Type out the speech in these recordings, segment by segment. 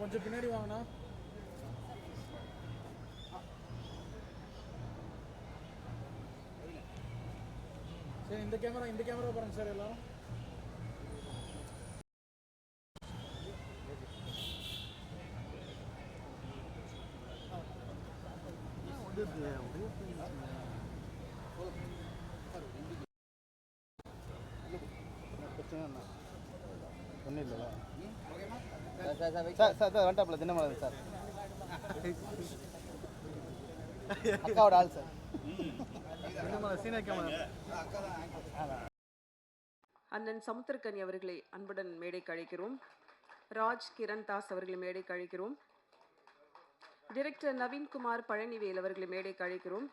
கொஞ்சம் பின்னாடி வாங்கண்ணா. சரி, இந்த கேமரா பாருங்க சார் எல்லாரும். ஒன்றும் இல்லையா சார்? சார் சார் வந்துட்டாப்புல தினமலர் சார், அக்காவோட ஆள் சார். தினமலர் சீனா கேமரா. அண்ணன் சமுத்திரக்கனி அவர்களை அன்புடன் மேடைக்கு அழைக்கிறோம். ராஜ் கிரண் தாஸ் அவர்களை மேடைக்கு அழைக்கிறோம். டைரக்டர் நவீன்குமார் பழனிவேல் அவர்களை மேடைக்கு அழைக்கிறோம்.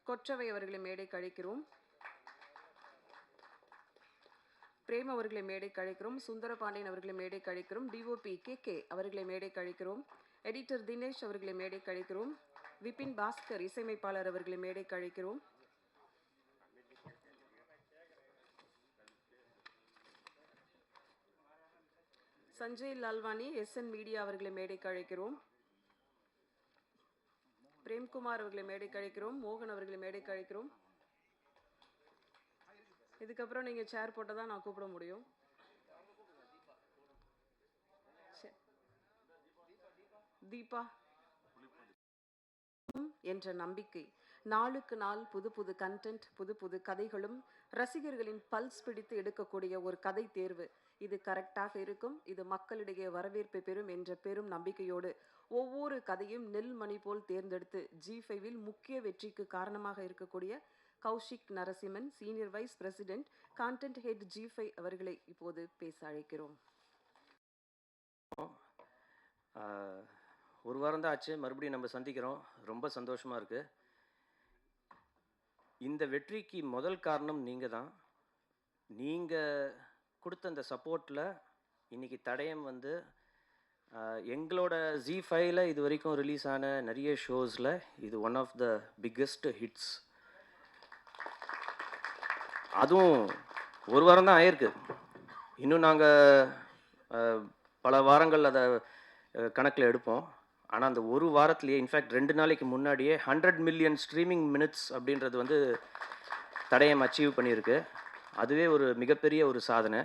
கொற்றவை அவர்களை மேடைக்கு அழைக்கிறோம். பிரேம் அவர்களை மேடைக்கு அழைக்கிறோம். சுந்தரபாண்டியன் அவர்களை மேடைக்கு அழைக்கிறோம். டிஓபி கே அவர்களை மேடைக்கு அழைக்கிறோம். எடிட்டர் தினேஷ் அவர்களை மேடைக்கு அழைக்கிறோம். விபின் பாஸ்கர் இசையமைப்பாளர் அவர்களை மேடைக்கு அழைக்கிறோம். சஞ்சய் லால்வானி SN மீடியா அவர்களை மேடைக்கு அழைக்கிறோம். பிரேம்குமார் அவர்களை மேடைக்கு அழைக்கிறோம். மோகன் அவர்களை மேடைக்கு அழைக்கிறோம். இதுக்கப்புறம் நீங்கள் சேர் போட்டால் தான் நான் கூப்பிட முடியும். தீபா என்ற நம்பிக்கை, நாளுக்கு நாள் புது புது கண்டென்ட், புது புது கதைகளும் ரசிகர்களின் பல்ஸ் பிடித்து எடுக்கக்கூடிய ஒரு கதை தேர்வு. இது கரெக்டாக இருக்கும், இது மக்களிடையே வரவேற்பை பெறும் என்ற பெரும் நம்பிக்கையோடு ஒவ்வொரு கதையும் நெல் மணி போல் தேர்ந்தெடுத்து G5 முக்கிய வெற்றிக்கு காரணமாக இருக்கக்கூடிய Kaushik Narasimhan, senior vice president, content head G5 அவர்களை இப்போது பேச அழைக்கிறோம். ஒரு வாரம் தான் ஆச்சு, மறுபடியும் நம்ம சந்திக்கிறோம். ரொம்ப சந்தோஷமாக இருக்குது. இந்த வெற்றிக்கு முதல் காரணம் நீங்கள் தான். நீங்கள் கொடுத்த அந்த சப்போர்ட்டில் இன்றைக்கி தடயம் வந்து எங்களோட G5 இது வரைக்கும் ரிலீஸ் ஆன நிறைய ஷோஸில் இது one of the biggest hits. அதுவும் ஒரு வாரம் தான் ஆயிருக்கு. இன்னும் நாங்கள் பல வாரங்கள் அதை கணக்கில் எடுப்போம். ஆனால் அந்த ஒரு வாரத்திலேயே, இன்ஃபேக்ட் 2 நாளைக்கு முன்னாடியே 100 மில்லியன் ஸ்ட்ரீமிங் மினிட்ஸ் அப்படின்றது வந்து தடயம் அச்சீவ் பண்ணியிருக்கு. அதுவே ஒரு மிகப்பெரிய ஒரு சாதனை.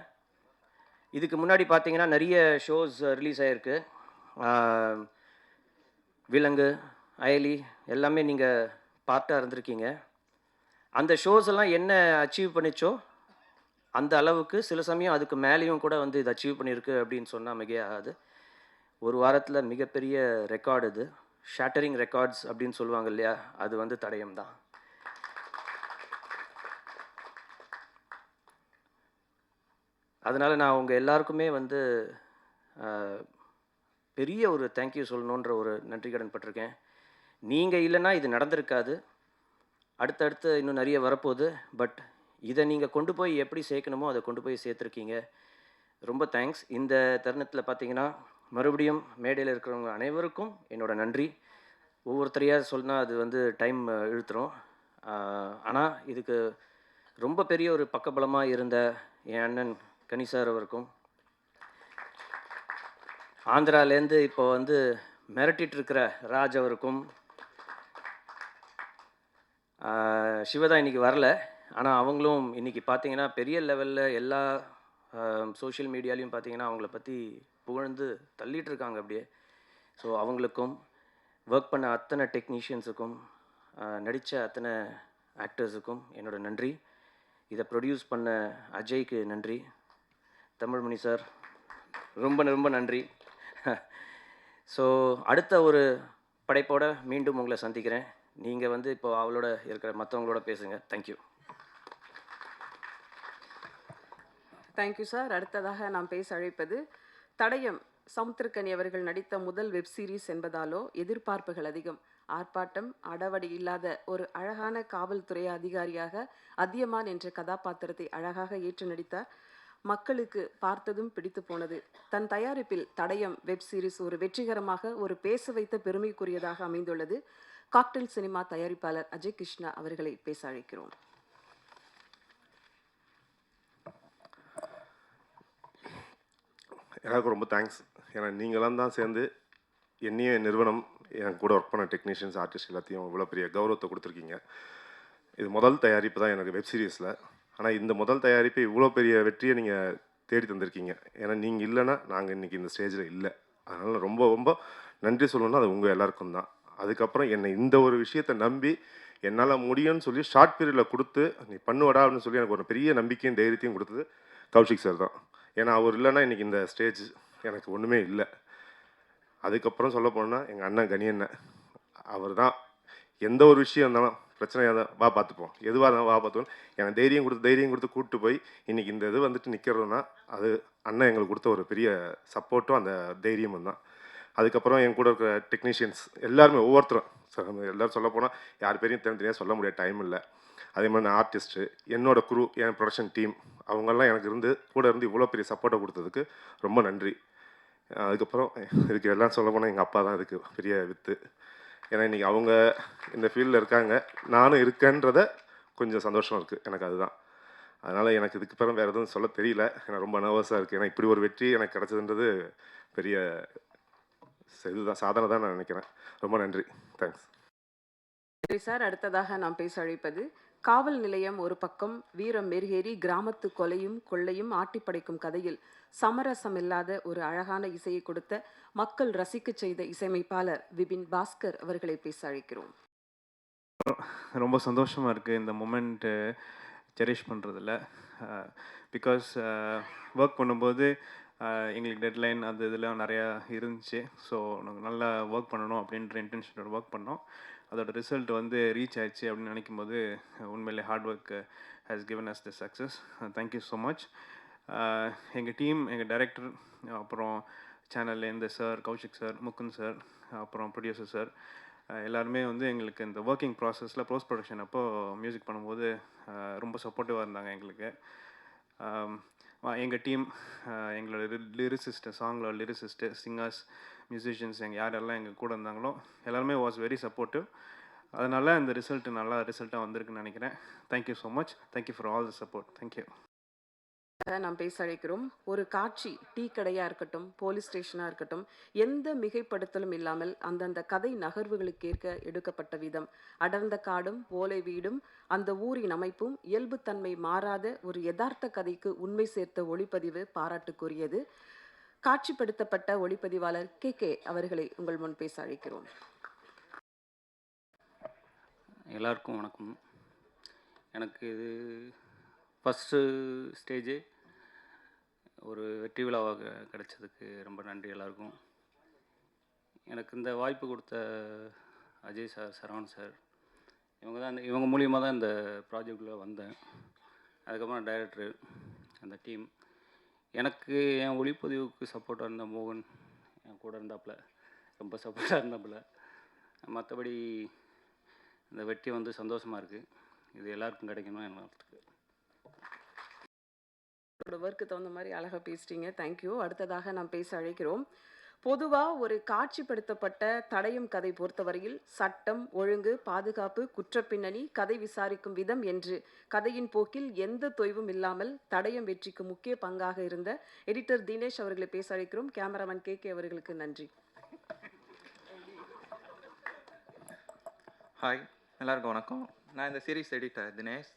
இதுக்கு முன்னாடி பார்த்தீங்கன்னா நிறைய ஷோஸ் ரிலீஸ் ஆகிருக்கு. விலங்கு, அயலி எல்லாமே நீங்கள் பார்ட்டாக இருந்திருக்கீங்க. அந்த ஷோஸ் எல்லாம் என்ன அச்சீவ் பண்ணிச்சோ அந்த அளவுக்கு சில சமயம் அதுக்கு மேலேயும் கூட வந்து இது அச்சீவ் பண்ணியிருக்கு அப்படின்னு சொன்னால் மிகையாகாது. ஒரு வாரத்தில் மிகப்பெரிய ரெக்கார்டு இது. ஷேட்டரிங் ரெக்கார்ட்ஸ் அப்படின்னு சொல்லுவாங்க இல்லையா, அது வந்து தடயம் தான். அதனால் நான் உங்கள் எல்லாருக்குமே வந்து பெரிய ஒரு தேங்க்யூ சொல்லணுன்ற ஒரு நன்றி கடன் பட்டிருக்கேன். நீங்கள் இல்லைன்னா இது நடந்திருக்காது. அடுத்தடுத்து இன்னும் நிறைய வரப்போகுது. பட் இதை நீங்கள் கொண்டு போய் எப்படி சேர்க்கணுமோ அதை கொண்டு போய் சேர்த்துருக்கீங்க. ரொம்ப தேங்க்ஸ். இந்த தருணத்தில் பார்த்தீங்கன்னா மறுபடியும் மேடையில் இருக்கிறவங்க அனைவருக்கும் என்னோடய நன்றி. ஒவ்வொருத்தரையாக சொன்னால் அது வந்து டைம் இழுத்துரும். ஆனால் இதுக்கு ரொம்ப பெரிய ஒரு பக்கபலமாக இருந்த என் அண்ணன் கனி சார் அவருக்கும், ஆந்திராலேருந்து இப்போ வந்து மிரட்டிட்டு இருக்கிற ராஜ் அவருக்கும், சிவதா இன்றைக்கி வரல, ஆனால் அவங்களும் இன்றைக்கி பார்த்தீங்கன்னா பெரிய லெவலில் எல்லா சோஷியல் மீடியாலையும் பார்த்தீங்கன்னா அவங்கள பற்றி புகழ்ந்து தள்ளிட்டு இருக்காங்க அப்படியே. ஸோ அவங்களுக்கும், ஒர்க் பண்ண அத்தனை டெக்னீஷியன்ஸுக்கும், நடித்த அத்தனை ஆக்டர்ஸுக்கும் என்னோட நன்றி. இதை ப்ரொடியூஸ் பண்ண அஜய்க்கு நன்றி. தமிழ்மணி சார் ரொம்ப ரொம்ப நன்றி. ஸோ அடுத்த ஒரு படைப்போட மீண்டும் உங்களை சந்திக்கிறேன். நீங்கள் வந்து இப்போ அவளோட இருக்கிற மற்றவங்களோட பேசுங்க. தேங்க்யூ. Thank you sir. அடுத்ததாக நாம் பேச அழைப்பது தடயம். சமுத்திரக்கனி அவர்கள் நடித்த முதல் வெப் சீரிஸ் என்பதாலோ எதிர்பார்ப்புகள் அதிகம். ஆர்ப்பாட்டம், அடவடி இல்லாத ஒரு அழகான காவல்துறை அதிகாரியாக அதியமான் என்ற கதாபாத்திரத்தை அழகாக ஏற்று நடித்தார். மக்களுக்கு பார்த்ததும் பிடித்து போனது. தன் தயாரிப்பில் தடயம் வெப் சீரிஸ் ஒரு வெற்றிகரமாக ஒரு பேச வைத்த பெருமைக்குரியதாக அமைந்துள்ளது. காக்டெயில் சினிமா தயாரிப்பாளர் அஜய் கிருஷ்ணா அவர்களை பேச அழைக்கிறோம். எனக்கு ரொம்ப தேங்க்ஸ். ஏன்னா நீங்களாம் தான் சேர்ந்து என்னையும் நிறுவனம், என் கூட ஒர்க் பண்ண டெக்னீஷியன்ஸ், ஆர்டிஸ்ட் எல்லாத்தையும் இவ்வளோ பெரிய கௌரவத்தை கொடுத்துருக்கீங்க. இது முதல் தயாரிப்பு தான் எனக்கு வெப் சீரிஸில். ஆனால் இந்த முதல் தயாரிப்பு இவ்வளோ பெரிய வெற்றியை நீங்கள் தேடி தந்திருக்கீங்க. ஏன்னா நீங்கள் இல்லைன்னா நாங்கள் இன்றைக்கி இந்த ஸ்டேஜில் இல்லை. அதனால் ரொம்ப ரொம்ப நன்றி சொல்லணும்னா அது உங்கள் எல்லாருக்கும் தான். அதுக்கப்புறம் என்னை இந்த ஒரு விஷயத்தை நம்பி என்னால் முடியும்னு சொல்லி ஷார்ட் பீரியடில் கொடுத்து நீ பண்ணுவடா அப்படின்னு சொல்லி எனக்கு ஒரு பெரிய நம்பிக்கையும் தைரியத்தையும் கொடுத்தது கௌஷிக் சார் தான். ஏன்னா அவர் இல்லைன்னா இன்றைக்கி இந்த ஸ்டேஜ் எனக்கு ஒன்றுமே இல்லை. அதுக்கப்புறம் சொல்ல போனால் எங்கள் அண்ணன் கனி அண்ணன், அவர் தான் எந்த ஒரு விஷயம் இருந்தாலும் பிரச்சனையாக தான் வா பார்த்துப்போம், எதுவாக இருந்தாலும் வா பார்த்துப்போம், எனக்கு தைரியம் கொடுத்து கூப்பிட்டு போய் இன்றைக்கி இந்த இது வந்துட்டு நிற்கிறதுனா அது அண்ணன் எங்களுக்கு கொடுத்த ஒரு பெரிய சப்போர்ட்டும் அந்த தைரியமும் தான். அதுக்கப்புறம் என் கூட இருக்கிற டெக்னீஷியன்ஸ் எல்லாருமே ஒவ்வொருத்தரும் எல்லோரும் சொல்ல போனால் யார் பேரையும் தனித்தனியாக சொல்ல முடியாத டைம் இல்லை. அதே மாதிரி நான் ஆர்டிஸ்ட்டு, என்னோட குரூ, என் ப்ரொடக்ஷன் டீம், அவங்கெல்லாம் எனக்கு கூட இருந்து இவ்வளோ பெரிய சப்போர்ட்டை கொடுத்ததுக்கு ரொம்ப நன்றி. அதுக்கப்புறம் இதுக்கு எல்லாம் சொல்ல போனால் எங்கள் அப்பா தான் இதுக்கு பெரிய வித்து. ஏன்னா இன்றைக்கி அவங்க இந்த ஃபீல்டில் இருக்காங்க, நானும் இருக்கேன்றத கொஞ்சம் சந்தோஷம் இருக்குது எனக்கு. அதுதான். அதனால் எனக்கு இதுக்கு பிறகு வேறு எதுவும் சொல்ல தெரியல. எனக்கு ரொம்ப நர்வஸாக இருக்குது. ஏன்னா இப்படி ஒரு வெற்றி எனக்கு கிடச்சதுன்றது பெரிய இதுதான், சாதனை தான் நான் நினைக்கிறேன். ரொம்ப நன்றி. தேங்க்ஸ். நன்றி சார். அடுத்ததாக நாம் பேச அழைப்பது காவல் நிலையம் ஒரு பக்கம், வீரம் மெருகேறி கிராமத்து கொலையும் கொள்ளையும் ஆட்டிப்படைக்கும் கதையில் சமரசம் இல்லாத ஒரு அழகான இசையை கொடுத்த, மக்கள் ரசிக்க செய்த இசையமைப்பாளர் விபின் பாஸ்கர் அவர்களை பேச அழைக்கிறோம். ரொம்ப சந்தோஷமாக இருக்குது இந்த மொமெண்ட்டு செரிஷ் பண்ணுறதில்ல. பிகாஸ் ஒர்க் பண்ணும்போது எங்களுக்கு டெட்லைன் அது இதெல்லாம் நிறையா இருந்துச்சு. ஸோ நாங்கள் நல்லா ஒர்க் பண்ணணும் அப்படின்ற இன்டென்ஷனோட ஒர்க் பண்ணோம். அதோட ரிசல்ட் வந்து ரீச் ஆயிடுச்சு அப்படின்னு நினைக்கும்போது உண்மையிலே hard work has given us the success. Thank you so much. எங்கள் டீம், எங்கள் டைரக்டர், அப்புறம் சேனல்லேருந்து sir, Kaushik sir, Mukund sir, அப்புறம் ப்ரொடியூசர் சார், எல்லாருமே வந்து எங்களுக்கு இந்த ஒர்க்கிங் ப்ராசஸில் போஸ்ட் ப்ரொடக்ஷன் அப்போது மியூசிக் பண்ணும்போது ரொம்ப சப்போர்ட்டிவாக இருந்தாங்க எங்களுக்கு. எங்கள் டீம், எங்களோட லிரிசிஸ்ட்டு, சாங்களோட லிரிசிஸ்ட்டு, சிங்கர்ஸ், மியூசிஷியன்ஸ், யாரெல்லாம் எங்கள் கூட இருந்தாங்களோ எல்லாருமே வாஸ் வெரி சப்போர்ட்டிவ். அதனால் இந்த நல்ல ரிசல்ட்டாக வந்திருக்குன்னு நினைக்கிறேன். Thank you so much. Thank you for all the support. Thank you. நாம் பேச அழைக்கிறோம். ஒரு காட்சி டீ கடையாக இருக்கட்டும், போலீஸ் ஸ்டேஷனாக இருக்கட்டும், எந்த மிகைப்படுத்தலும் இல்லாமல் அந்தந்த கதை நகர்வுகளுக்கேற்க எடுக்கப்பட்ட விதம், அடர்ந்த காடும் ஓலை வீடும் அந்த ஊரின் அமைப்பும் இயல்புத்தன்மை மாறாத ஒரு யதார்த்த கதைக்கு உண்மை சேர்த்த ஒளிப்பதிவு பாராட்டுக்குரியது. காட்சிப்படுத்தப்பட்ட ஒளிப்பதிவாளர் கே அவர்களை உங்கள் முன் பேச அழைக்கிறோம். எல்லாருக்கும் வணக்கம். எனக்கு இது ஃபஸ்ட்டு ஸ்டேஜு ஒரு வெற்றி விழாவாக கிடைச்சதுக்கு ரொம்ப நன்றி எல்லாருக்கும். எனக்கு இந்த வாய்ப்பு கொடுத்த அஜய் சார், சரவணன் சார், இவங்க மூலியமாக தான் இந்த ப்ராஜெக்டில் வந்தேன். அதுக்கப்புறம் டைரக்டரு, அந்த டீம், எனக்கு என் ஒளிப்பதிவுக்கு சப்போர்ட்டாக இருந்த மோகன் என் கூட இருந்தாப்புல, ரொம்ப சப்போர்ட்டாக இருந்தாப்புல. மற்றபடி இந்த வெற்றி வந்து சந்தோஷமாக இருக்குது. இது எல்லாருக்கும் கிடைக்கணும் என் வாழ்த்துக்கு. ஒர்க்கு தகுந்த மாதிரி அழகாக பேசிட்டீங்க. தேங்க்யூ. அடுத்ததாக நாம் பேச அழைக்கிறோம். பொதுவாக ஒரு காட்சிப்படுத்தப்பட்ட தடயம் கதை பொறுத்தவரையில் சட்டம், ஒழுங்கு, பாதுகாப்பு, குற்றப்பின்னணி, கதை விசாரிக்கும் விதம் என்று கதையின் போக்கில் எந்த தொய்வும் இல்லாமல் தடயம் வெற்றிக்கு முக்கிய பங்காக இருந்த எடிட்டர் தினேஷ் அவர்களை பேச அழைக்கிறோம். கேமராமேன் கே அவர்களுக்கு நன்றி. ஹாய், எல்லாருக்கும் வணக்கம். நான் இந்த சீரீஸ் எடிட்டர் தினேஷ்.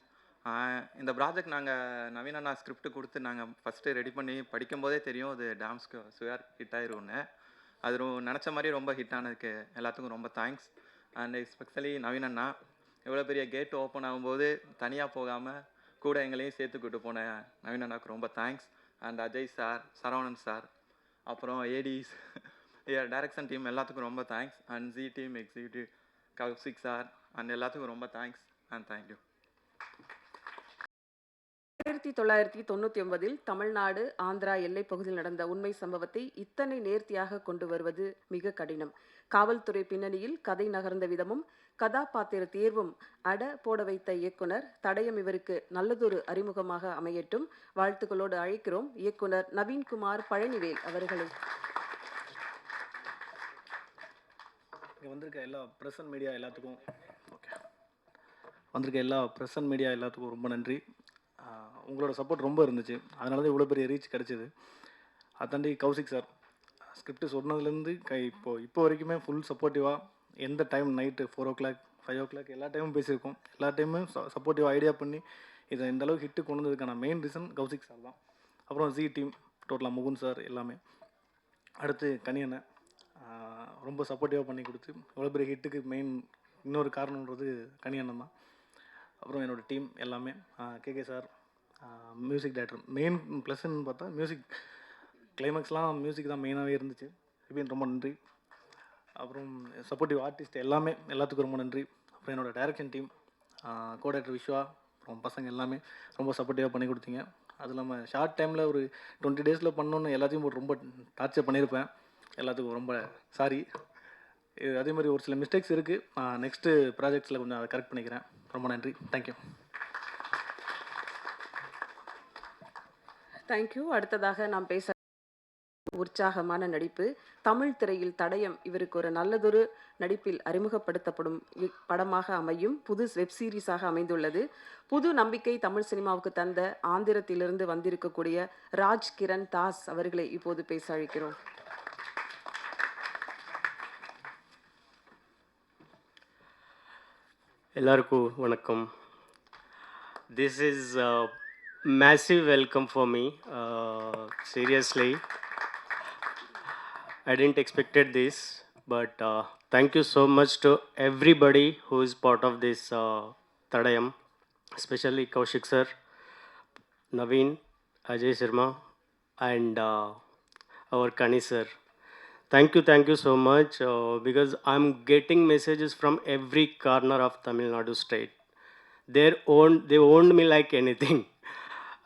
இந்த ப்ராஜெக்ட் நாங்கள் நவீன ஸ்கிரிப்ட் கொடுத்து நாங்கள் ஃபஸ்ட்டு ரெடி பண்ணி படிக்கும்போதே தெரியும் அது டாம்ஸ்க்கு சுயர் ஹிட் ஆயிரும்னு. அது நினச்ச மாதிரி ரொம்ப ஹிட் ஆனதுக்கு எல்லாத்துக்கும் ரொம்ப தேங்க்ஸ். அண்ட் எஸ்பெஷலி நவீனண்ணா இவ்வளோ பெரிய கேட் ஓப்பன் ஆகும்போது தனியாக போகாமல் கூட எங்களையும் சேர்த்துக்கிட்டு போன நவீனண்ணாவுக்கு ரொம்ப thanks. And Ajay sir, Saravanan sir, அப்புறம் ஏடிஸ், டைரக்ஷன் டீம் எல்லாத்துக்கும் ரொம்ப thanks. And G team executive Kaushik sir and எல்லாத்துக்கும் ரொம்ப thanks and thank you. 1999 Tamil Nadu Andhra எல்லை பகுதியில் நடந்த உண்மை சம்பவத்தை இத்தனை நேர்த்தியாக கொண்டு வருவது மிக கடினம். காவல்துறை பின்னணியில் கதை நகர்ந்த விதமும் கதாபாத்திர தேர்வும் அட போட வைத்த இயக்குனர் தடயம் இவருக்கு நல்லதொரு அறிமுகமாக அமையட்டும். வாழ்த்துக்களோடு அழைக்கிறோம் இயக்குனர் நவீன்குமார் பழனிவேல் அவர்களை. இங்கே வந்திருக்க எல்லா ப்ரெஸ் அண்ட் மீடியா எல்லாத்துக்கும் ஓகே வந்திருக்க எல்லா ப்ரெஸ் அண்ட் மீடியா எல்லாத்துக்கும் ரொம்ப நன்றி. உங்களோட சப்போர்ட் ரொம்ப இருந்துச்சு, அதனால தான் இவ்வளோ பெரிய ரீச் கிடச்சிது. அதாண்டி கௌசிக் சார் ஸ்கிரிப்ட் சொன்னதுலேருந்து இப்போ வரைக்குமே ஃபுல் சப்போர்ட்டிவாக எந்த டைம் நைட்டு 4 o'clock 5 o'clock எல்லா டைமும் பேசியிருக்கோம். எல்லா டைமும் சப்போர்ட்டிவாக ஐடியா பண்ணி இதை இந்த அளவுக்கு ஹிட்டு கொண்டு வந்ததுக்கான மெயின் ரீசன் கௌசிக் சார் தான். அப்புறம் ஜி டீம் டோட்டலாக முகுந்த் சார் எல்லாமே. அடுத்து கனியண்ணன் ரொம்ப சப்போர்ட்டிவாக பண்ணி கொடுத்து இவ்வளோ பெரிய ஹிட்டுக்கு மெயின் இன்னொரு காரணன்றது கனியண்ணன் தான். அப்புறம் என்னோடய டீம் எல்லாமே KK sir music director. Main ப்ளஸ்ன்னு பார்த்தா மியூசிக் கிளைமேக்ஸ்லாம் மியூசிக் தான் மெயினாகவே இருந்துச்சு. இப்படின்னு ரொம்ப நன்றி. அப்புறம் சப்போர்ட்டிவ் ஆர்டிஸ்ட் எல்லாத்துக்கும் ரொம்ப நன்றி. அப்புறம் என்னோடய direction team co director Vishwa, அப்புறம் பசங்க எல்லாமே ரொம்ப சப்போர்ட்டிவாக பண்ணி கொடுத்தீங்க. அது இல்லாமல் ஷார்ட் டைமில் ஒரு 20 days பண்ணணுன்னு எல்லாத்தையும் ரொம்ப டார்ச்சர் பண்ணியிருப்பேன். எல்லாத்துக்கும் ரொம்ப சாரி. அதே மாதிரி ஒரு சில மிஸ்டேக்ஸ் இருக்குது, நான் நெக்ஸ்ட்டு ப்ராஜெக்ட்ஸில் கொஞ்சம் அதை கரெக்ட் பண்ணிக்கிறேன். ரொம்ப நன்றி. தேங்க்யூ. தேங்க்யூ. அடுத்ததாக நாம் பேச உற்சாகமான நடிப்பு. தமிழ் திரையில் தடயம் இவருக்கு ஒரு நல்லதொரு நடிப்பில் அறிமுகப்படுத்தப்படும் படமாக அமையும் புது வெப் சீரிஸாக அமைந்துள்ளது. புது நம்பிக்கை தமிழ் சினிமாவுக்கு தந்த ஆந்திரத்திலிருந்து வந்திருக்கக்கூடிய ராஜ் கிரண் தாஸ் அவர்களை இப்போது பேச அழைக்கிறோம். எல்லாருக்கும் வணக்கம். This is massive welcome for me. Seriously, I didn't expected this, but thank you so much to everybody who is part of this Tadayam, especially Kaushik sir, Naveen, Ajay Sharma, and our Kani sir. Thank you so much because I'm getting messages from every corner of Tamil Nadu state. They owned me like anything.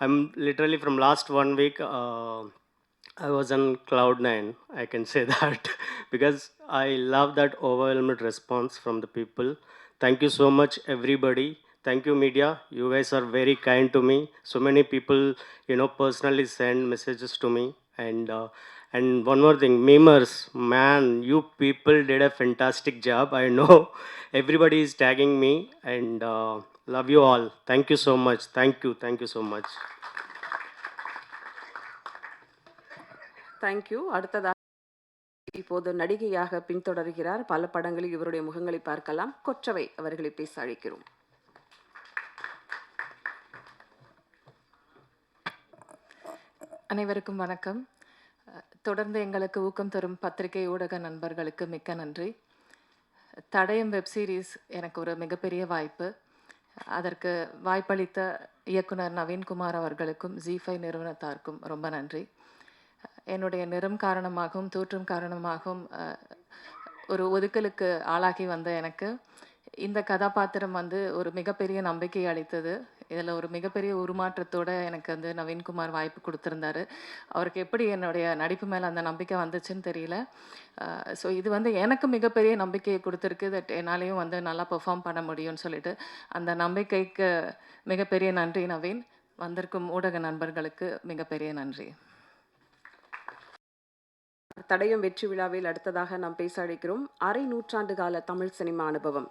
I'm literally from last 1 week, I was on cloud 9, I can say that, because I love that overwhelming response from the people. Thank you so much, everybody. Thank you, media. You guys are very kind to me. So many people, personally send messages to me. And one more thing, memers, man, you people did a fantastic job. I know everybody is tagging me, and love you all. Thank you so much. Thank you so much. Thank you. அடுத்ததாக இப்போது நடிகையாக பின்தொடர்கிறார். பல படங்களில் இவருடைய முகங்களை பார்க்கலாம். கொற்றவை அவர்களை பேச அழைக்கிறோம். அனைவருக்கும் வணக்கம். தொடர்ந்து எங்களுக்கு ஊக்கம் தரும் பத்திரிகை ஊடக நண்பர்களுக்கு மிக்க நன்றி. தடயம் வெப் சீரிஸ் எனக்கு ஒரு மிகப்பெரிய வாய்ப்பு. அதற்கு வாய்ப்பளித்த இயக்குனர் நவீன்குமார் அவர்களுக்கும் ஜி5 நிறுவனத்தாருக்கும் ரொம்ப நன்றி. என்னுடைய நிறம் காரணமாகவும் தோற்றம் காரணமாகவும் ஒரு ஒதுக்கலுக்கு ஆளாகி வந்த எனக்கு இந்த கதாபாத்திரம் ஒரு மிகப்பெரிய நம்பிக்கை அளித்தது. இதில் ஒரு மிகப்பெரிய உருமாற்றத்தோடு எனக்கு நவீன்குமார் வாய்ப்பு கொடுத்துருந்தாரு. அவருக்கு எப்படி என்னுடைய நடிப்பு மேலே அந்த நம்பிக்கை வந்துச்சுன்னு தெரியல. ஸோ இது எனக்கு மிகப்பெரிய நம்பிக்கையை கொடுத்துருக்கு. தட் என்னாலேயும் நல்லா பெர்ஃபார்ம் பண்ண முடியும்னு சொல்லிட்டு அந்த நம்பிக்கைக்கு மிகப்பெரிய நன்றி நவீன். வந்திருக்கும் ஊடக நண்பர்களுக்கு மிகப்பெரிய நன்றி. தடயம் வெற்றி விழாவில் அடுத்ததாக நாம் பேச அழைக்கிறோம். அரை நூற்றாண்டு கால தமிழ் சினிமா அனுபவம்.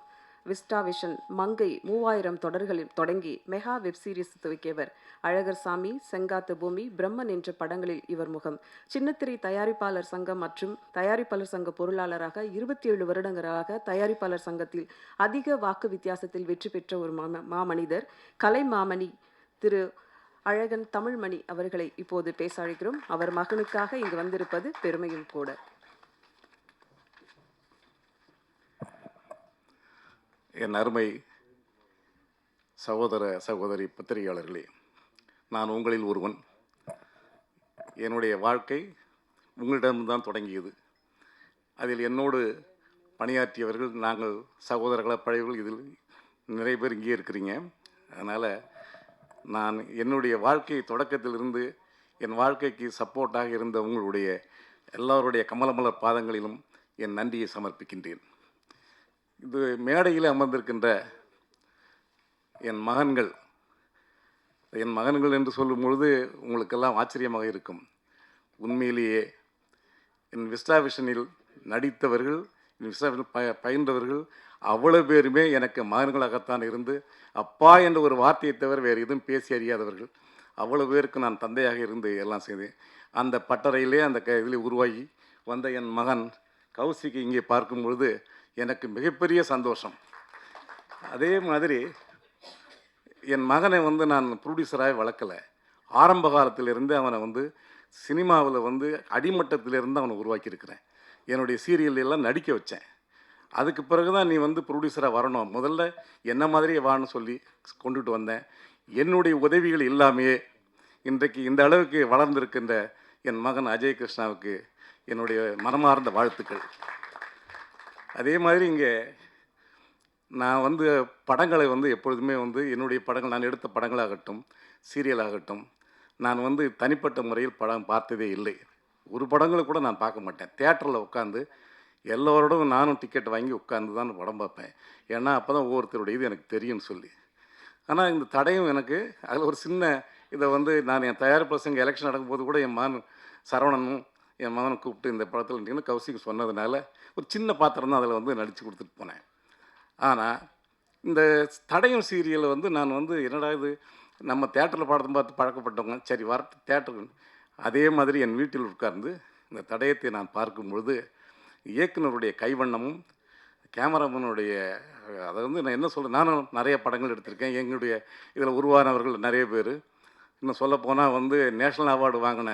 விஸ்டா விஷன், மங்கை, 3000 தொடர்களில் தொடங்கி மெகா வெப் சீரிஸ் துவக்கியவர். அழகர் சாமி, செங்காத்து பூமி, பிரம்மன் என்ற படங்களில் இவர் முகம். சின்னத்திரை தயாரிப்பாளர் சங்கம் மற்றும் தயாரிப்பாளர் சங்க பொருளாளராக 27 வருடங்களாக தயாரிப்பாளர் சங்கத்தில் அதிக வாக்கு வித்தியாசத்தில் வெற்றி பெற்ற ஒரு மாமனிதர். கலை மாமணி திரு அழகன் தமிழ்மணி அவர்களை இப்போது பேச அழைக்கிறோம். அவர் மகனுக்காக இங்கு வந்திருப்பது பெருமையும் கூட. என் அருமை சகோதர சகோதரி பத்திரிகையாளர்களே, நான் உங்களில் ஒருவன். என்னுடைய வாழ்க்கை உங்களிடம்தான் தொடங்கியது. அதில் என்னோடு பணியாற்றியவர்கள் நாங்கள் சகோதரர்கள பழையவர்கள் இதில் நிறைய பேர் இங்கே இருக்கிறீங்க. அதனால் நான் என்னுடைய வாழ்க்கை தொடக்கத்திலிருந்து என் வாழ்க்கைக்கு சப்போர்ட்டாக இருந்த உங்களுடைய எல்லோருடைய கமலமலர் பாதங்களிலும் என் நன்றியை சமர்ப்பிக்கின்றேன். இது மேடையில் அமர்ந்திருக்கின்ற என் மகன்கள் என்று சொல்லும் பொழுது உங்களுக்கெல்லாம் ஆச்சரியமாக இருக்கும். உண்மையிலேயே என் விஸ்டா விஷனில் நடித்தவர்கள் பயின்றவர்கள் அவ்வளோ பேருமே எனக்கு மகன்களாகத்தான் இருந்து அப்பா என்ற ஒரு வார்த்தையை தவிர வேறு எதுவும் பேசி அறியாதவர்கள். அவ்வளோ பேருக்கு நான் தந்தையாக இருந்து எல்லாம் செய்தேன். அந்த பட்டறையிலே அந்த இதில் உருவாகி வந்த என் மகன் கௌசிக்கு இங்கே பார்க்கும் பொழுது எனக்கு மிகப்பெரிய சந்தோஷம். அதே மாதிரி என் மகனை வந்து நான் ப்ரொடியூசராக வளர்க்கலை. ஆரம்ப காலத்திலிருந்து அவனை சினிமாவில் அடிமட்டத்திலிருந்து அவனை உருவாக்கியிருக்கிறேன். என்னுடைய சீரியல் எல்லாம் நடிக்க வச்சேன். அதுக்கு பிறகு தான் நீ ப்ரொடியூசராக வரணும், முதல்ல என்ன மாதிரியே வான்னு சொல்லி கொண்டுட்டு வந்தேன். என்னுடைய உதவிகள் இல்லாமையே இன்றைக்கு இந்த அளவுக்கு வளர்ந்திருக்கின்ற என் மகன் அஜய் கிருஷ்ணாவுக்கு என்னுடைய மனமார்ந்த வாழ்த்துக்கள். அதே மாதிரி இங்கே நான் படங்களை எப்பொழுதுமே என்னுடைய படங்கள், நான் எடுத்த படங்களாகட்டும் சீரியலாகட்டும், நான் தனிப்பட்ட முறையில் படம் பார்த்ததே இல்லை. ஒரு படங்களை கூட நான் பார்க்க மாட்டேன். தியேட்டரில் உட்காந்து எல்லோரோடும் நானும் டிக்கெட் வாங்கி உட்காந்து தான் படம் பார்ப்பேன். ஏன்னா அப்போ தான் ஒவ்வொருத்தருடைய இது எனக்கு தெரியும்னு சொல்லி. ஆனால் இந்த தடையும் எனக்கு அதில் ஒரு சின்ன இதை நான் என் தயாரிப்பு பசங்க எலெக்ஷன் நடக்கும்போது கூட என் மகன் சரவணனும் என் மகனை கூப்பிட்டு இந்த படத்தில் இருந்தீங்கன்னா கௌசிக்கு சொன்னதுனால ஒரு சின்ன பாத்திரம் தான் அதில் நடித்து கொடுத்துட்டு போனேன். ஆனால் இந்த தடையும் சீரியலை நான் என்னடா இது நம்ம தேட்டரில் படத்தை பார்த்து பழக்கப்பட்டவங்க, சரி வர தேட்டருக்கு. அதே மாதிரி என் வீட்டில் உட்கார்ந்து இந்த தடயத்தை நான் பார்க்கும் பொழுது இயக்குனருடைய கைவண்ணமும் கேமராமேனுடைய அதை நான் என்ன சொல்கிறேன், நானும் நிறைய படங்கள் எடுத்திருக்கேன். எங்களுடைய இதில் உருவானவர்கள் நிறைய பேர், இன்னும் சொல்லப்போனால் நேஷ்னல் அவார்டு வாங்கின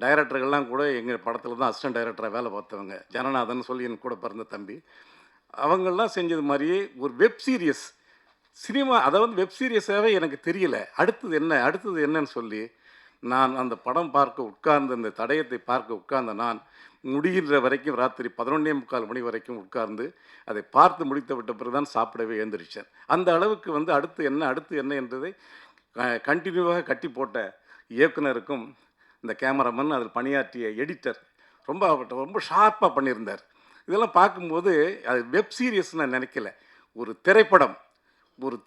டைரக்டர்கள்லாம் கூட எங்கள் படத்தில் தான் அசிஸ்டன்ட் டைரக்டராக வேலை பார்த்தவங்க. ஜனநாதன் சொல்லி என் கூட பிறந்த தம்பி, அவங்கெல்லாம் செஞ்சது மாதிரியே ஒரு வெப் சீரியஸ் சினிமா, அதாவது வெப் சீரியஸாகவே எனக்கு தெரியல அடுத்தது என்னன்னு சொல்லி நான் அந்த படம் பார்க்க உட்கார்ந்து அந்த தடயத்தை பார்க்க உட்கார்ந்த நான் முடிகின்ற வரைக்கும் ராத்திரி 11:45 மணி வரைக்கும் உட்கார்ந்து அதை பார்த்து முடித்து விட்ட பிறகு தான் சாப்பிடவே எழுந்திரிச்சேன். அந்த அளவுக்கு அடுத்து என்ன என்றதை கண்டினியூவாக கட்டி போட்ட இயக்குனருக்கும் இந்த கேமராமேன் அதில் பணியாற்றிய எடிட்டர் ரொம்ப ஷார்ப்பாக பண்ணியிருந்தார். இதெல்லாம் பார்க்கும்போது அது வெப் சீரியஸ் நான் நினைக்கல. ஒரு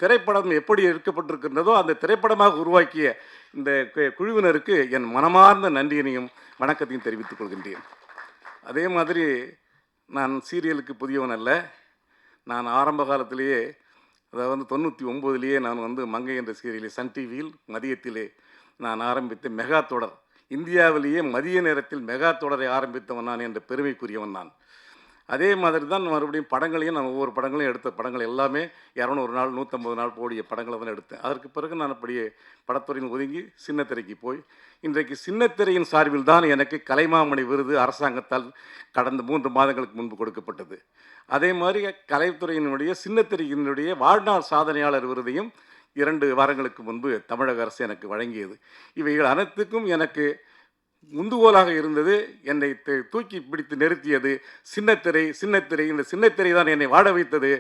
திரைப்படம் எப்படி எடுக்கப்பட்டிருக்கின்றதோ அந்த திரைப்படமாக உருவாக்கிய இந்த குழுவினருக்கு என் மனமார்ந்த நன்றியினையும் வணக்கத்தையும் தெரிவித்துக் கொள்கின்றேன். அதே மாதிரி நான் சீரியலுக்கு புதியவன் அல்ல. நான் ஆரம்ப காலத்திலேயே, அதாவது 99லேயே நான் மங்கை என்ற சீரியலை சன் டிவியில் மதியத்திலே நான் ஆரம்பித்த மெகா தொடர், இந்தியாவிலேயே மதிய நேரத்தில் மெகா தொடரை ஆரம்பித்தவன் நான் என்ற பெருமைக்குரியவன் நான். அதே மாதிரி தான் மறுபடியும் படங்களையும் நான் ஒவ்வொரு படங்களையும் எடுத்த படங்கள் எல்லாமே 200 நாள் 150 நாள் போடிய படங்களை தான் எடுத்தேன். அதற்கு பிறகு நான் அப்படியே படத்துறையில் ஒதுங்கி சின்னத்திரைக்கு போய் இன்றைக்கு சின்னத்திரையின் சார்பில் தான் எனக்கு கலைமாமணி விருது அரசாங்கத்தால் கடந்த 3 மாதங்களுக்கு முன்பு கொடுக்கப்பட்டது. அதே மாதிரி கலைத்துறையினுடைய சின்னத்திரையினுடைய வாழ்நாள் சாதனையாளர் விருதையும் 2 வாரங்களுக்கு முன்பு தமிழக அரசு எனக்கு வழங்கியது. இவைகள் அனைத்துக்கும் எனக்கு முந்துகோலாக இருந்தது, என்னை தூக்கி பிடித்து நிறுத்தியது சின்னத்திரை. இந்த சின்னத்திரை தான் என்னை வாழ வைத்தது.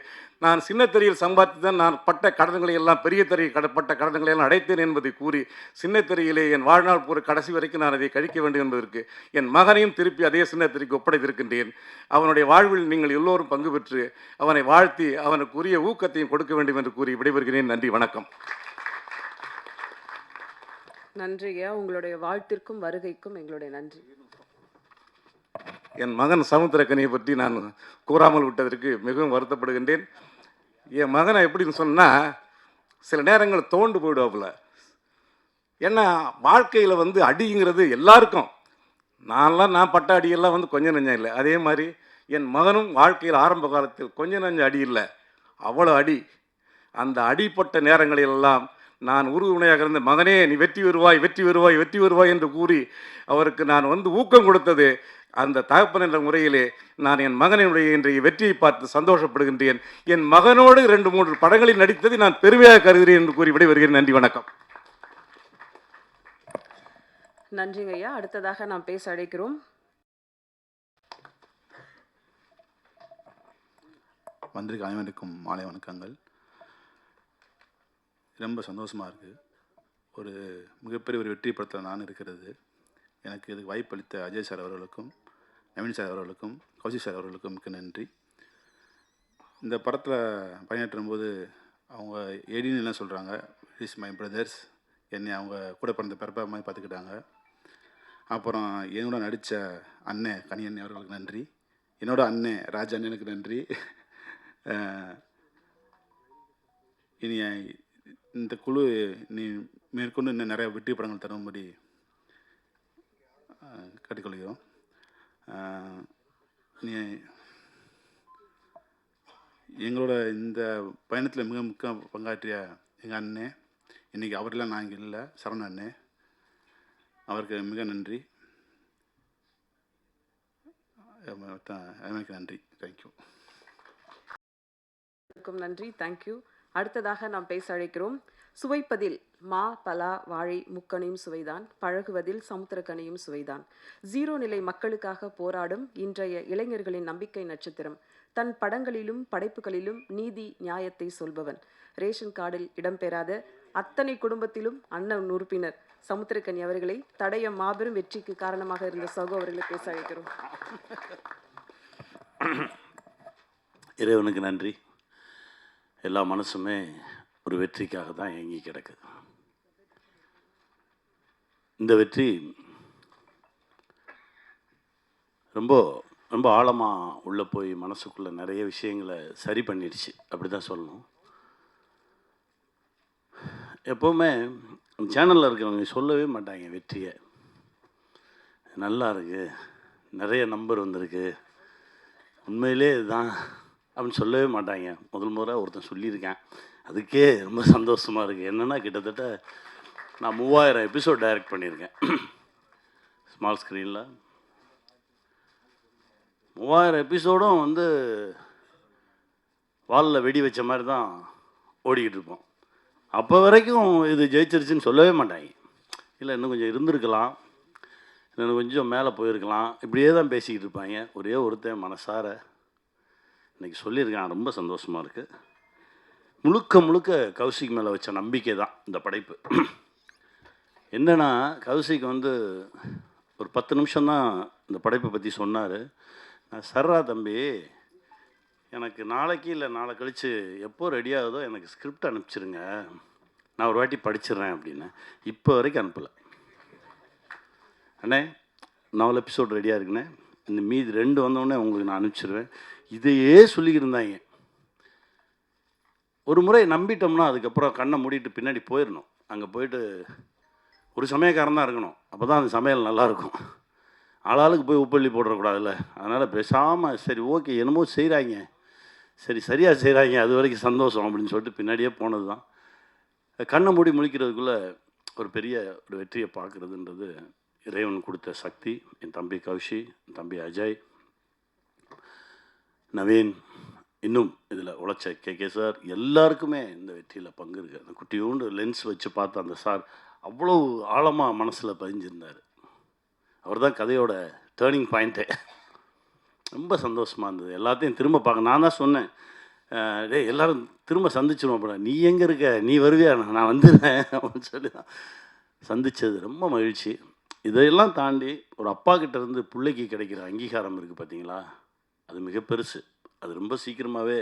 நான் சின்னத்திரையில் சம்பாதித்து தான் நான் பட்ட கடன்களை எல்லாம் பெரிய திரையில் பட்ட கடன்களை எல்லாம் அடைத்தேன் என்பதை கூறி சின்னத்திரையிலே என் வாழ்நாள் பூரா கடைசி வரைக்கும் நான் அதை கழிக்க வேண்டும் என்பதற்கு என் மகனையும் திருப்பி அதே சின்னத்திரைக்கு ஒப்படைத்திருக்கின்றேன். அவனுடைய வாழ்வில் நீங்கள் எல்லோரும் பங்கு பெற்று அவனை வாழ்த்தி அவனுக்குரிய ஊக்கத்தையும் கொடுக்க வேண்டும் என்று கூறி விடைபெறுகிறேன். நன்றி, வணக்கம். நன்றியா, உங்களுடைய வாழ்த்திற்கும் வருகைக்கும் எங்களுடைய நன்றி. என் மகன் சமுத்திரக்கனியை பற்றி நான் கூறாமல் விட்டதற்கு மிகவும் வருத்தப்படுகின்றேன். என் மகனை எப்படின்னு சொன்னால் சில நேரங்கள் தோண்டு போயிடுவாப்புல. ஏன்னா வாழ்க்கையில் அடிங்கிறது எல்லாருக்கும், நான் பட்ட அடியெல்லாம் கொஞ்சம் நஞ்சம் இல்லை. அதே மாதிரி என் மகனும் வாழ்க்கையில் ஆரம்ப காலத்தில் கொஞ்சம் நஞ்சம் அடி இல்லை, அவ்வளோ அடி. அந்த அடிப்பட்ட நேரங்களிலெல்லாம் நான் உறுதுணையாக இருந்த மகனே நீ வெற்றி வருவாய் என்று கூறி அவருக்கு நான் ஊக்கம் கொடுத்தது அந்த தகப்பன் என்ற முறையிலே நான் என் மகனுடைய இன்றைய வெற்றியை பார்த்து சந்தோஷப்படுகின்றேன். என் மகனோடு 2-3 படங்களில் நடித்ததை நான் பெருமையாக கருதுகிறேன் என்று கூறி விடைபெறுகிறேன். நன்றி, வணக்கம். நன்றிங்க ஐயா. அடுத்ததாக நாம் பேச அழைக்கிறோம். வந்திருக்க அனைவருக்கும் மாலை வணக்கங்கள். ரொம்ப சந்தோஷமாக இருக்குது. ஒரு மிகப்பெரிய ஒரு வெற்றி படத்தில் நான் இருக்கிறது. எனக்கு இதுக்கு வாய்ப்பளித்த அஜய் சார் அவர்களுக்கும் நவீன் சார் அவர்களுக்கும் கௌசி சார் அவர்களுக்கும் மிக்க நன்றி. இந்த படத்தில் பணியாற்றும் போது அவங்க ஏடின்னு என்ன சொல்கிறாங்க, இஸ் மை பிரதர்ஸ், என்னை அவங்க கூட பிறந்த பிறப்பா மாதிரி பார்த்துக்கிட்டாங்க. அப்புறம் என்னோட நடித்த அண்ணன் கனியண்ணே அவர்களுக்கு நன்றி. என்னோட அண்ணன் ராஜ அண்ணனுக்கு நன்றி. இனி இந்த குழு நீ மேற்கொண்டு இன்னும் நிறைய வெற்றி படங்கள் தரும்படி கேட்டுக்கொள்கிறோம். நீ எங்களோட இந்த பயணத்தில் மிக முக்கிய பங்காற்றிய எங்கள் அண்ணன், இன்றைக்கி அவரெல்லாம் நான் இங்கே இல்லை, சரவண அண்ணன், அவருக்கு மிக நன்றி. எனக்கு நன்றி. தேங்க்யூ. நன்றி, தேங்க்யூ. அடுத்ததாக நாம் பேச அழைக்கிறோம். சுவைப்பதில் மா, பலா, வாழை முக்கணியும் சுவைதான், பழகுவதில் சமுத்திரக்கனியும் சுவைதான். 0 நிலை மக்களுக்காக போராடும் இன்றைய இளைஞர்களின் நம்பிக்கை நட்சத்திரம். தன் படங்களிலும் படைப்புகளிலும் நீதி நியாயத்தை சொல்பவன். ரேஷன் கார்டில் இடம்பெறாத அத்தனை குடும்பத்திலும் அண்ணன் உறுப்பினர் சமுத்திரக்கனி அவர்களை தடயம் மாபெரும் வெற்றிக்கு காரணமாக இருந்த சகோ அவர்களை பேச அழைக்கிறோம். இறைவனுக்கு நன்றி. எல்லா மனசுமே ஒரு வெற்றிக்காக தான் ஏங்கி கிடக்குது. இந்த வெற்றி ரொம்ப ரொம்ப ஆழமாக உள்ளே போய் மனசுக்குள்ளே நிறைய விஷயங்களை சரி பண்ணிடுச்சு, அப்படி தான் சொல்லணும். எப்போவுமே சேனலில் இருக்கிறவங்க சொல்லவே மாட்டாங்க வெற்றியை. நல்லா இருக்கு, நிறைய நம்பர் வந்திருக்கு, உண்மையிலே இதுதான் அப்படின்னு சொல்லவே மாட்டாங்க. முதல்ல ஒருத்தன் சொல்லியிருக்கேன், அதுக்கே ரொம்ப சந்தோஷமாக இருக்குது. என்னென்னா கிட்டத்தட்ட நான் 3000 எபிசோட் டைரக்ட் பண்ணியிருக்கேன் ஸ்மால் ஸ்க்ரீனில். 3000 எபிசோடும் வாலில் வெடி வச்ச மாதிரி தான் ஓடிக்கிட்டு இருப்போம். அப்போ வரைக்கும் இது ஜெயிச்சிருச்சுன்னு சொல்லவே மாட்டாங்க. இல்லை இன்னும் கொஞ்சம் இருந்திருக்கலாம், இன்னும் கொஞ்சம் மேலே போயிருக்கலாம், இப்படியே தான் பேசிக்கிட்டு இருப்பாங்க. ஒரே ஒருத்தன் மனசார இன்றைக்கி சொல்லியிருக்கேன், ரொம்ப சந்தோஷமாக இருக்குது. முழுக்க முழுக்க கௌசிக் மேலே வச்ச நம்பிக்கை தான் இந்த படைப்பு. என்னென்னா கௌசிக் ஒரு 10 நிமிஷம்தான் இந்த படைப்பை பற்றி சொன்னார். நான் சர்ரா தம்பி, எனக்கு நாளைக்கு இல்லை நாளை கழித்து எப்போ ரெடி ஆகுதோ எனக்கு ஸ்கிரிப்ட் அனுப்பிச்சிருங்க, நான் ஒரு வாட்டி படிச்சிடுறேன் அப்படின்னு. இப்போ வரைக்கும் அனுப்பலை. அண்ணே 4 எபிசோட் ரெடியாக இருக்குண்ணே, இந்த மீதி 2 வந்தோடனே உங்களுக்கு நான் அனுப்பிச்சிடுவேன். இதையே சொல்லிக்கிருந்தாங்க. ஒரு முறை நம்பிட்டோம்னா அதுக்கப்புறம் கண்ணை மூடிட்டு பின்னாடி போயிடணும். அங்கே போயிட்டு ஒரு சமயக்காரன் தான் இருக்கணும், அப்போ தான் அந்த சமையல் நல்லாயிருக்கும். ஆளாளுக்கு போய் உப்பள்ளி போட்டுறக்கூடாதுல்ல. அதனால் பேசாமல் சரி ஓகே என்னமோ செய்கிறாங்க, சரி சரியாக செய்கிறாங்க, அது வரைக்கும் சந்தோஷம் அப்படின்னு சொல்லிட்டு பின்னாடியே போனது தான். கண்ணை மூடி முழிக்கிறதுக்குள்ளே ஒரு பெரிய ஒரு வெற்றியை பார்க்குறதுன்றது இறைவன் கொடுத்த சக்தி. என் தம்பி கௌஷி, என் தம்பி அஜய், நவீன், இன்னும் இதில் உழைச்ச கே சார், எல்லாருக்குமே இந்த வெற்றியில் பங்கு இருக்குது. அந்த குட்டியோண்டு லென்ஸ் வச்சு பார்த்த அந்த சார் அவ்வளோ ஆழமாக மனசில் பதிஞ்சிருந்தார். அவர் தான் கதையோட டேர்னிங் பாயிண்ட்டே. ரொம்ப சந்தோஷமாக இருந்தது. எல்லாத்தையும் திரும்ப பார்க்க நான் தான் சொன்னேன், டே எல்லோரும் திரும்ப சந்திச்சிடுவோம் அப்படின்னா, நீ எங்கே இருக்க, நீ வருவியா, நான் வந்துடுறேன் அப்படின்னு சொல்லி தான் சந்தித்தது. ரொம்ப மகிழ்ச்சி. இதையெல்லாம் தாண்டி ஒரு அப்பா கிட்டேருந்து பிள்ளைக்கு கிடைக்கிற அங்கீகாரம் இருக்குது பார்த்தீங்களா, அது மிக பெருசு. அது ரொம்ப சீக்கிரமாகவே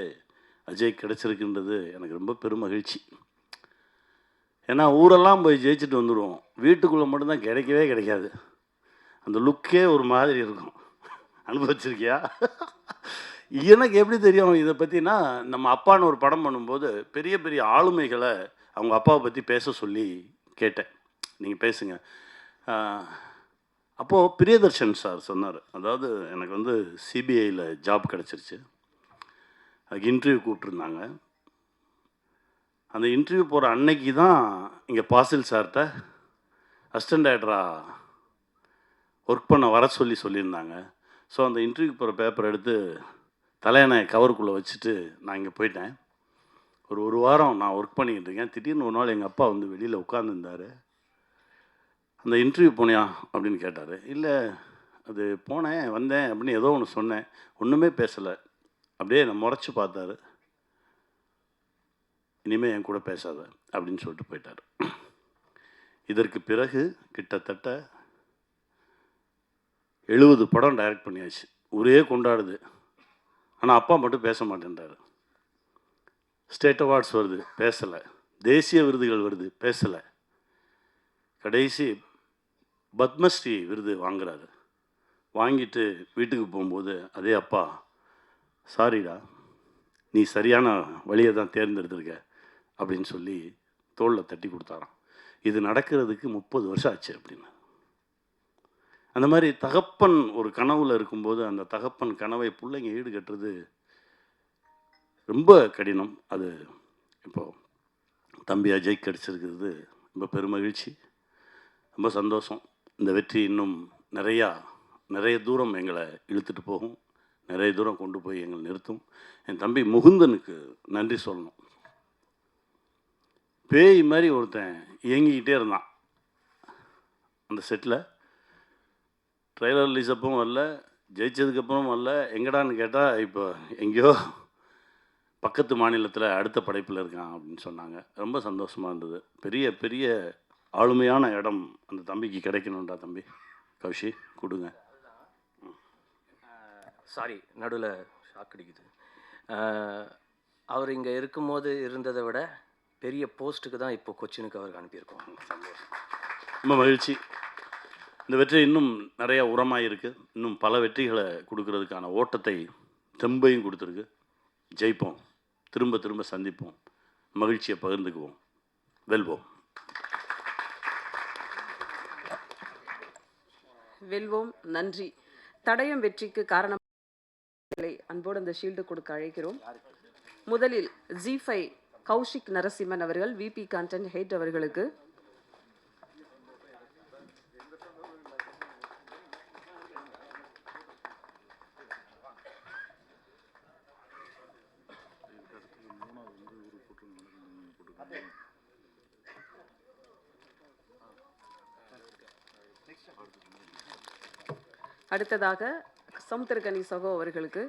அஜய் கிடச்சிருக்குன்றது எனக்கு ரொம்ப பெரும் மகிழ்ச்சி. ஏன்னா ஊரெல்லாம் போய் ஜெயிச்சுட்டு வந்துடுவோம், வீட்டுக்குள்ளே மட்டும்தான் கிடைக்கவே கிடைக்காது. அந்த லுக்கே ஒரு மாதிரி இருக்கும். அனுபவிச்சிருக்கியா? எனக்கு எப்படி தெரியும் இதை பற்றினா, நம்ம அப்பான்னு ஒரு படம் பண்ணும்போது பெரிய பெரிய ஆளுமைகளை அவங்க அப்பாவை பற்றி பேச சொல்லி கேட்டேன், நீங்கள் பேசுங்க. அப்போது பிரியதர்ஷன் சார் சொன்னார், அதாவது எனக்கு சிபிஐயில் ஜாப் கிடச்சிருச்சு, அதுக்கு இன்டர்வியூ கூப்பிட்ருந்தாங்க. அந்த இன்டர்வியூ போகிற அன்னைக்கு தான் இங்கே பாசில் சார்கிட்ட அசிஸ்டன்ட் டைரக்டராக ஒர்க் பண்ண வர சொல்லியிருந்தாங்க. ஸோ அந்த இன்டர்வியூ போகிற பேப்பர் எடுத்து தலையணை கவருக்குள்ளே வச்சுட்டு நான் இங்கே போயிட்டேன். ஒரு வாரம் நான் ஒர்க் பண்ணிக்கிட்டு இருக்கேன். திடீர்னு ஒரு நாள் எங்கள் அப்பா வெளியில் உட்காந்துருந்தார். அந்த இன்டர்வியூ போனியா அப்படின்னு கேட்டார். இல்லை அது போனேன் வந்தேன் அப்படின்னு ஏதோ ஒன்று சொன்னேன், ஒன்றுமே பேசலை. அப்படியே நான் முறைச்சி பார்த்தாரு. இனிமேல் என் கூட பேசாத அப்படின்னு சொல்லிட்டு போயிட்டார். இதற்கு பிறகு கிட்டத்தட்ட 70 படம் டைரக்ட் பண்ணியாச்சு. ஊரே கொண்டாடுது, ஆனால் அப்பா மட்டும் பேச மாட்டேன்றார். ஸ்டேட் அவார்ட்ஸ் வருது, பேசலை. தேசிய விருதுகள் வருது, பேசலை. கடைசி பத்மஸ்ரீ விருது வாங்குறாரு. வாங்கிட்டு வீட்டுக்கு போகும்போது அதே அப்பா, சாரிடா, நீ சரியான வழியை தான் தேர்ந்தெடுத்திருக்க அப்படின்னு சொல்லி தோளில் தட்டி கொடுத்தாராம். இது நடக்கிறதுக்கு 30 வருஷம் ஆச்சு அப்படின்னு. அந்த மாதிரி தகப்பன் ஒரு கனவுல இருக்கும்போது அந்த தகப்பன் கனவை பிள்ளைங்க ஈடுகட்டுறது ரொம்ப கடினம். அது இப்போது தம்பி அஜய் கிடச்சிருக்கிறது ரொம்ப பெருமகிழ்ச்சி, ரொம்ப சந்தோஷம். இந்த வெற்றி இன்னும் நிறைய தூரம் எங்களை இழுத்துட்டு போகும், நிறைய தூரம் கொண்டு போய் எங்களை நிறுத்தும். என் தம்பி முகுந்தனுக்கு நன்றி சொல்லணும். பேய் மாதிரி ஒருத்தன் இயங்கிக்கிட்டே இருந்தான் அந்த செட்டில். ட்ரெய்லர் ரிலீஸ் அப்பவும் வரல, ஜெயிச்சதுக்கப்புறம் வரல. எங்கடான்னு கேட்டால் இப்போ எங்கேயோ பக்கத்து மாநிலத்தில் அடுத்த படைப்பில் இருக்கான் அப்படின்னு சொன்னாங்க. ரொம்ப சந்தோஷமாக இருந்தது. பெரிய பெரிய ஆளுமையான இடம் அந்த தம்பிக்கு கிடைக்கணும்டா தம்பி. கௌஷி கொடுங்க. சாரி, நடுவில் ஷாக் அடிக்குது. அவர் இங்கே இருக்கும்போது இருந்ததை விட பெரிய போஸ்ட்டுக்கு தான் இப்போ கொச்சினுக்கு அவருக்கு அனுப்பியிருக்கோம். சந்தோஷம், ரொம்ப மகிழ்ச்சி. இந்த வெற்றி இன்னும் நிறைய உரமாக இருக்குது. இன்னும் பல வெற்றிகளை கொடுக்கறதுக்கான ஓட்டத்தை தெம்பையும் கொடுத்துருக்கு. ஜெயிப்போம், திரும்ப திரும்ப சந்திப்போம், மகிழ்ச்சியை பகிர்ந்துக்குவோம், வெல்வோம். வெல்வோம். நன்றி. தடயம் வெற்றிக்கு காரணம் அன்போடு அந்த ஷீல்டு கொடுக்க அழைக்கிறோம். முதலில் G5 கௌஷிக் நரசிம்மன் அவர்கள், VP கண்டென்ட் ஹெட் அவர்களுக்கு. அடுத்ததாக சமுத்திரகனி சகோ அவர்களுக்கு.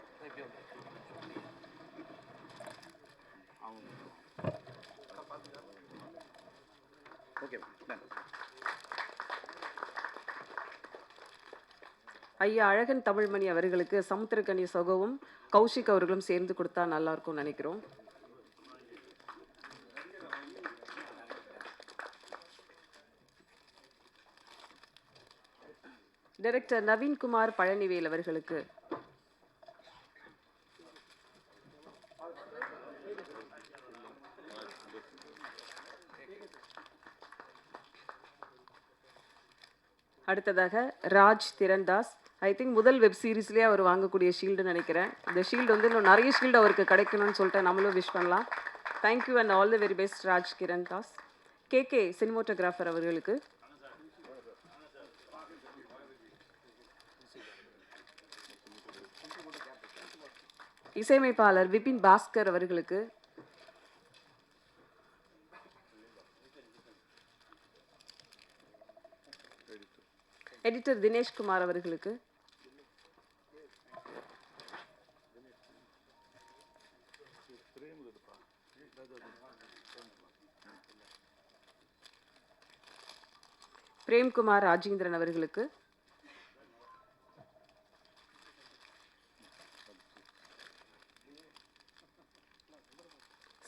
ஐயா அழகன் தமிழ்மணி அவர்களுக்கு சமுத்திரகனி சகோவும் கௌஷிக் அவர்களும் சேர்ந்து கொடுத்தா நல்லா இருக்கும்னு நினைக்கிறோம். டைரக்டர் நவீன்குமார் பழனிவேல் அவர்களுக்கு. அடுத்ததாக ராஜ் திரன்தாஸ். ஐ திங்க் முதல் வெப் சீரிஸ்லேயே அவர் வாங்கக்கூடிய ஷீல்டுன்னு நினைக்கிறேன். இந்த ஷீல்டு வந்து இன்னும் நிறைய ஷீல்டு அவருக்கு கிடைக்கணும்னு சொல்லிட்டு நம்மளும் விஷ் பண்ணலாம். Thank you and all the very best Raj Kirandas. KK cinematographer அவர்களுக்கு. இசையமைப்பாளர் விபின் பாஸ்கர் அவர்களுக்கு. எடிட்டர் தினேஷ்குமார் அவர்களுக்கு. பிரேம்குமார் ராஜேந்திரன் அவர்களுக்கு.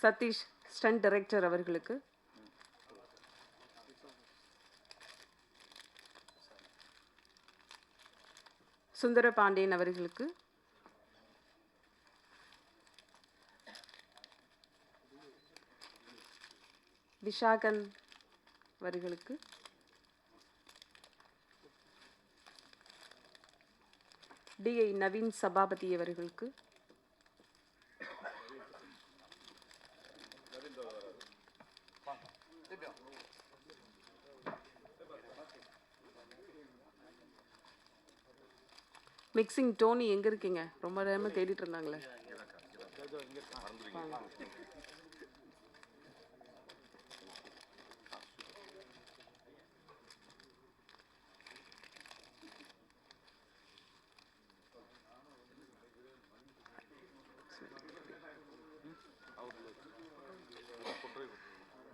சதீஷ் ஸ்டண்ட் டைரக்டர் அவர்களுக்கு. சுந்தர பாண்டியன் அவர்களுக்கு. விஷாகன் அவர்களுக்கு. DI நவீன் சபாபதி அவர்களுக்கு. மிக்சிங் டோனி எங்க இருக்கீங்க? ரொம்ப நேரமா தேடிட்டு இருந்தாங்களே.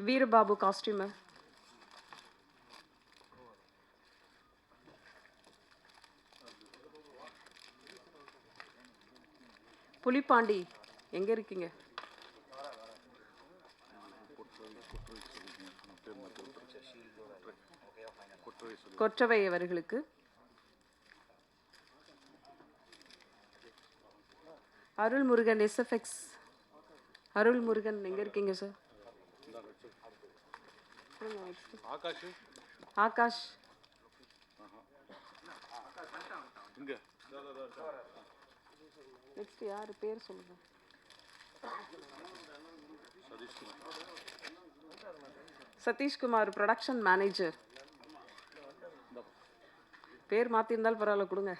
வீரபாபு காஸ்டியூமர். புலிப்பாண்டி எங்க இருக்கீங்க? கொற்றவை அவர்களுக்கு. அருள்முருகன் எஸ்எஃப்எக்ஸ். அருள்முருகன் எங்கே இருக்கீங்க சார்? ஆகாஷ். நெக்ஸ்ட் யார் பேர் சொல்லுங்க? Satishkumar production manager. பேர் மாற்றிருந்தாலும் பரவாயில்ல கொடுங்க.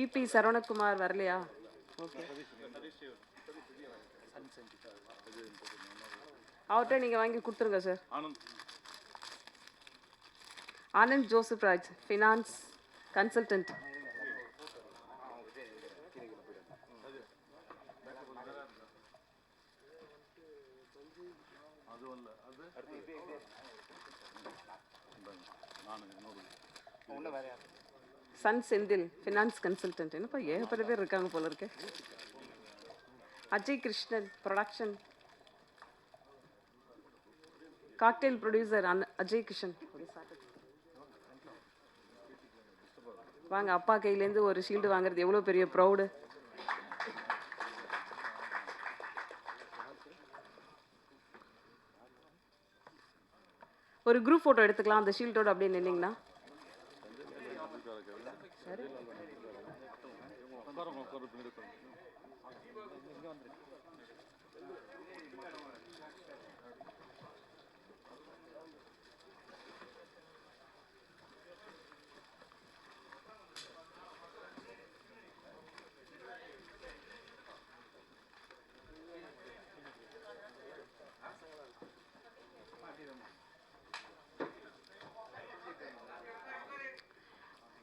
இபி சரவணகுமார் வரலையா? ஓகே, அவர்கிட்ட நீங்கள் வாங்கி கொடுத்துருங்க sir. Anand Joseph Raj, finance consultant. Sun Senthil, finance consultant. என்னப்பா ஏகப்பட்ட பேர் இருக்காங்க போல இருக்கு. Ajay Krishnan, production. Cocktail producer Ajay Krishnan. வாங்க, அப்பா கையிலேருந்து ஒரு ஷீல்டு வாங்குறது எவ்வளோ பெரிய ப்ரௌடு. ஒரு குரூப் ஃபோட்டோ எடுத்துக்கலாம் அந்த ஷீல்டோட அப்படியே நின்னீங்கன்னா.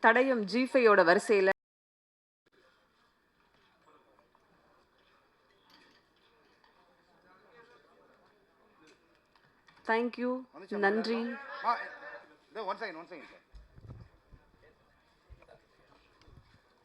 தடயம் G5யோட வரிசையில் தேங்க்யூ, நன்றி. One second sir.